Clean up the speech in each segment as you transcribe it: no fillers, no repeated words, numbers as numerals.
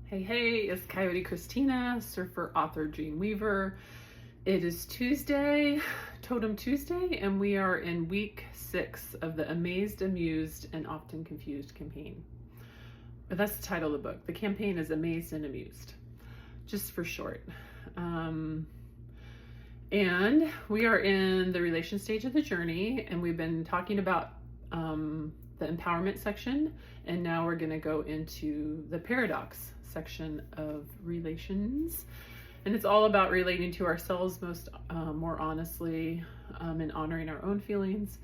Hey, it's Coyote Christina, surfer, author, dream weaver. It is Tuesday, Totem Tuesday, and we are in week 6 of the Amazed, Amused, and Often Confused campaign. But that's the title of the book. The campaign is Amazed and Amused, just for short. And we are in the relation stage of the journey, and we've been talking about the empowerment section, and now we're going to go into the paradox section of relations, and it's all about relating to ourselves more honestly, and honoring our own feelings.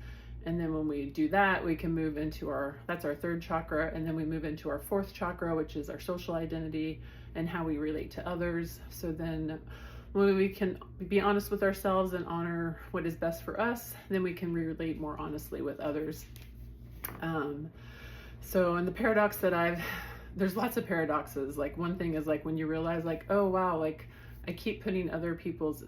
And then when we do that, we can move into that's our third chakra, and then we move into our fourth chakra, which is our social identity and how we relate to others. So then when we can be honest with ourselves and honor what is best for us, then we can relate more honestly with others. So in the paradox there's lots of paradoxes. Like, one thing is like when you realize like, oh wow, like I keep putting other people's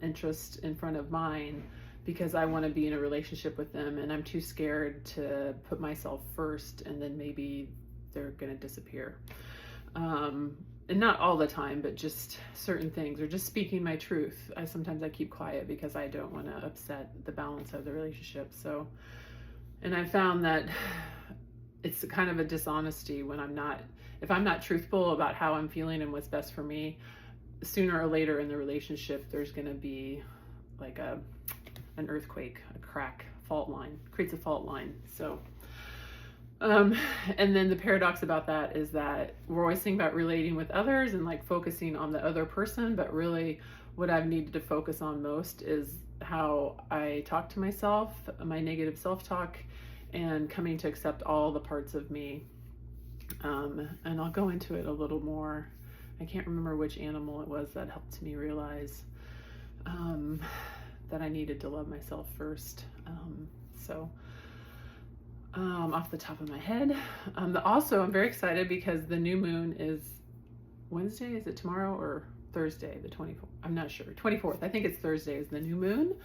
interest in front of mine because I want to be in a relationship with them, and I'm too scared to put myself first, and then maybe they're going to disappear. And not all the time, but just certain things, or just speaking my truth. Sometimes I keep quiet because I don't want to upset the balance of the relationship. And I found that it's kind of a dishonesty when if I'm not truthful about how I'm feeling and what's best for me, sooner or later in the relationship, there's going to be like an earthquake, a crack, creates a fault line. So, and then the paradox about that is that we're always thinking about relating with others and like focusing on the other person, but really what I've needed to focus on most is how I talk to myself, my negative self-talk, and coming to accept all the parts of me. And I'll go into it a little more. I can't remember which animal it was that helped me realize that I needed to love myself first. Off the top of my head. Also, I'm very excited because the new moon is Wednesday. Is it tomorrow or Thursday? The 24th. I'm not sure. 24th. I think it's Thursday is the new moon,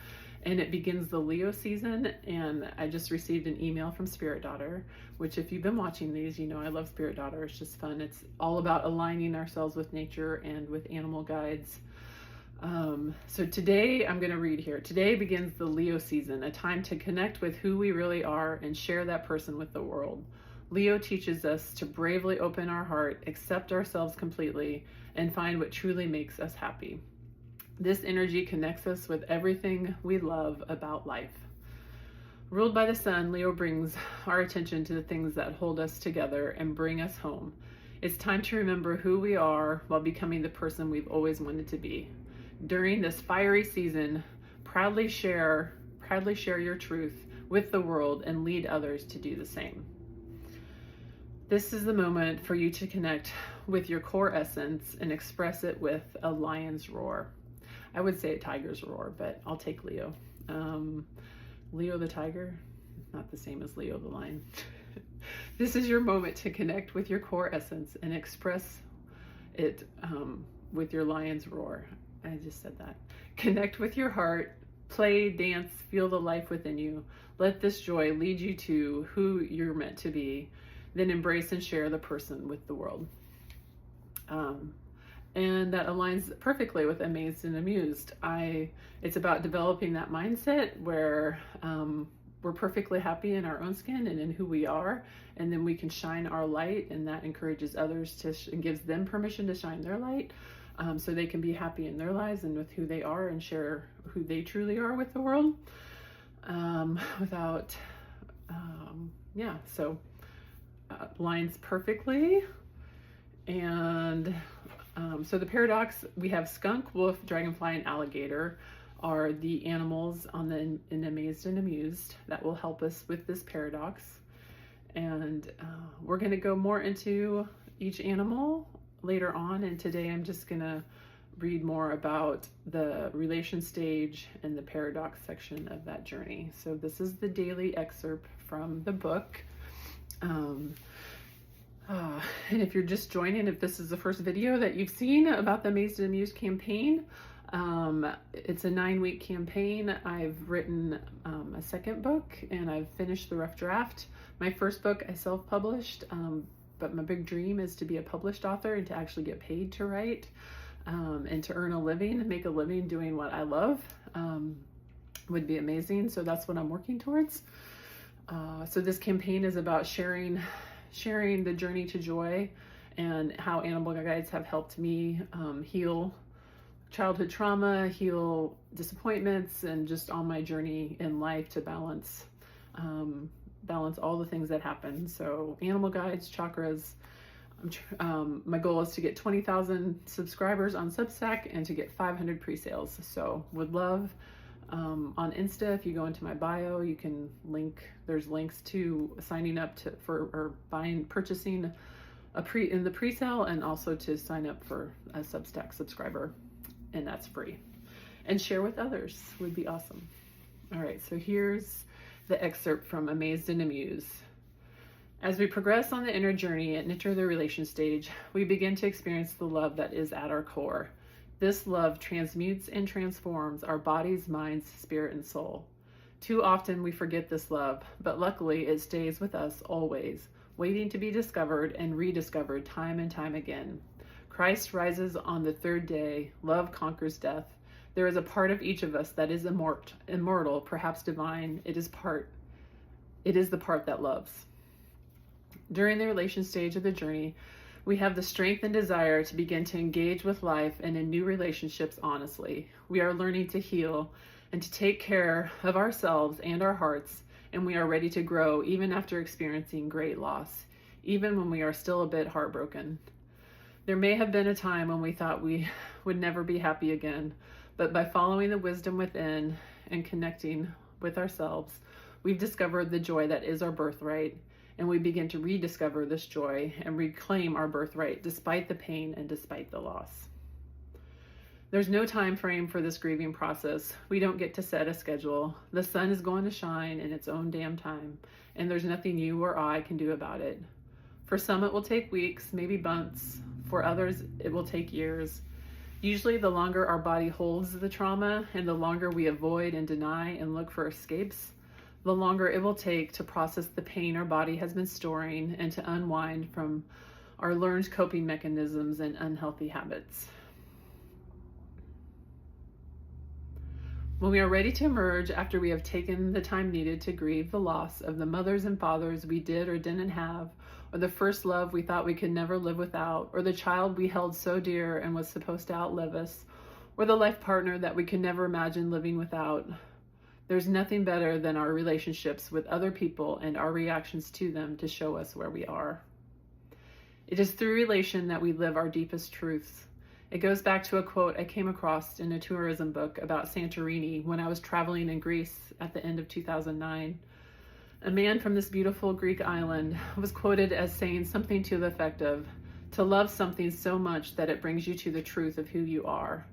and it begins the Leo season. And I just received an email from Spirit Daughter, which if you've been watching these, you know I love Spirit Daughter. It's just fun. It's all about aligning ourselves with nature and with animal guides. So today I'm going to read here. Today begins the Leo season, a time to connect with who we really are and share that person with the world. Leo teaches us to bravely open our heart, accept ourselves completely, and find what truly makes us happy. This energy connects us with everything we love about life. Ruled by the sun, Leo brings our attention to the things that hold us together and bring us home. It's time to remember who we are while becoming the person we've always wanted to be. During this fiery season, proudly share your truth with the world and lead others to do the same. This is the moment for you to connect with your core essence and express it with a lion's roar. I would say a tiger's roar, but I'll take Leo. Leo the tiger, not the same as Leo the lion. This is your moment to connect with your core essence and express it with your lion's roar. I just said that. Connect with your heart, play, dance, feel the life within you. Let this joy lead you to who you're meant to be. Then embrace and share the person with the world. And that aligns perfectly with Amazed and Amused. It's about developing that mindset where we're perfectly happy in our own skin and in who we are, and then we can shine our light, and that encourages others and gives them permission to shine their light, so they can be happy in their lives and with who they are and share who they truly are with the world. Lines perfectly. And so the paradox, we have skunk, wolf, dragonfly, and alligator are the animals in Amazed and Amused that will help us with this paradox. And we're going to go more into each animal later on, and today I'm just going to read more about the relation stage and the paradox section of that journey. So this is the daily excerpt from the book. And if you're just joining, if this is the first video that you've seen about the Amazed and Amused campaign, it's a 9-week campaign. I've written a second book, and I've finished the rough draft. My first book I self-published but my big dream is to be a published author and to actually get paid to write, and to earn a living and make a living doing what I love. Would be amazing. So that's what I'm working towards. So this campaign is about sharing the journey to joy and how animal guides have helped me heal childhood trauma, heal disappointments, and just on my journey in life to balance all the things that happen. So animal guides, chakras. My goal is to get 20,000 subscribers on Substack and to get 500 pre-sales. So would love, on Insta, if you go into my bio, you can there's links to signing up or purchasing in the pre-sale, and also to sign up for a Substack subscriber, and that's free. And share with others would be awesome. All right, so here's the excerpt from Amazed and Amused. As we progress on the inner journey and enter the relation stage, we begin to experience the love that is at our core. This love transmutes and transforms our bodies, minds, spirit, and soul. Too often we forget this love, but luckily it stays with us always, waiting to be discovered and rediscovered time and time again. Christ rises on the third day. Love conquers death. There is a part of each of us that is immortal, perhaps divine. It is the part that loves. During the relation stage of the journey, we have the strength and desire to begin to engage with life and in new relationships honestly. We are learning to heal and to take care of ourselves and our hearts, and we are ready to grow even after experiencing great loss, even when we are still a bit heartbroken. There may have been a time when we thought we would never be happy again, but by following the wisdom within and connecting with ourselves, we've discovered the joy that is our birthright, and we begin to rediscover this joy and reclaim our birthright despite the pain and despite the loss. There's no time frame for this grieving process. We don't get to set a schedule. The sun is going to shine in its own damn time, and there's nothing you or I can do about it. For some, it will take weeks, maybe months. For others, it will take years. Usually, the longer our body holds the trauma and the longer we avoid and deny and look for escapes, the longer it will take to process the pain our body has been storing and to unwind from our learned coping mechanisms and unhealthy habits. When we are ready to emerge after we have taken the time needed to grieve the loss of the mothers and fathers we did or didn't have, or the first love we thought we could never live without, or the child we held so dear and was supposed to outlive us, or the life partner that we could never imagine living without, there's nothing better than our relationships with other people and our reactions to them to show us where we are. It is through relation that we live our deepest truths. It goes back to a quote I came across in a tourism book about Santorini when I was traveling in Greece at the end of 2009. A man from this beautiful Greek island was quoted as saying something to the effect of, "To love something so much that it brings you to the truth of who you are."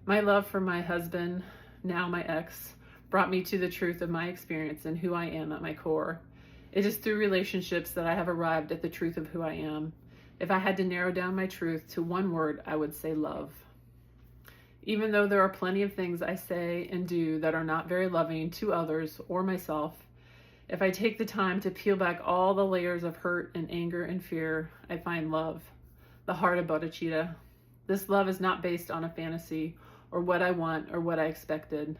My love for my husband, now my ex, brought me to the truth of my experience and who I am at my core. It is through relationships that I have arrived at the truth of who I am. If I had to narrow down my truth to one word, I would say love. Even though there are plenty of things I say and do that are not very loving to others or myself, if I take the time to peel back all the layers of hurt and anger and fear, I find love, the heart of bodhicitta. This love is not based on a fantasy or what I want or what I expected.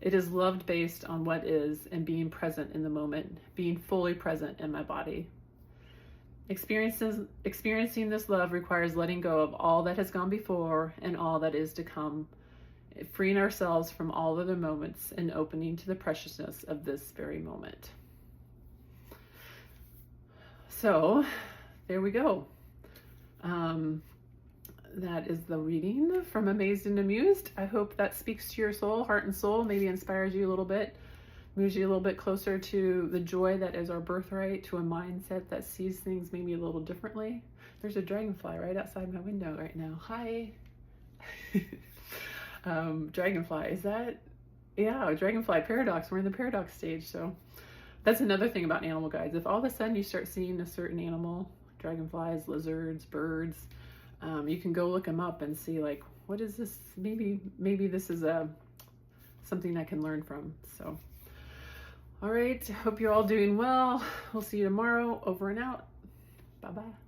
It is loved based on what is and being present in the moment, being fully present in my body. Experiencing this love requires letting go of all that has gone before and all that is to come, freeing ourselves from all other moments and opening to the preciousness of this very moment. So, there we go. That is the reading from Amazed and Amused. I hope that speaks to your soul, heart and soul, maybe inspires you a little bit, moves you a little bit closer to the joy that is our birthright, to a mindset that sees things maybe a little differently. There's a dragonfly right outside my window right now. Hi. Dragonfly, is that? Yeah, dragonfly paradox. We're in the paradox stage. So that's another thing about animal guides. If all of a sudden you start seeing a certain animal, dragonflies, lizards, birds, you can go look them up and see, like, what is this? Maybe this is something I can learn from. So, all right. Hope you're all doing well. We'll see you tomorrow. Over and out. Bye-bye.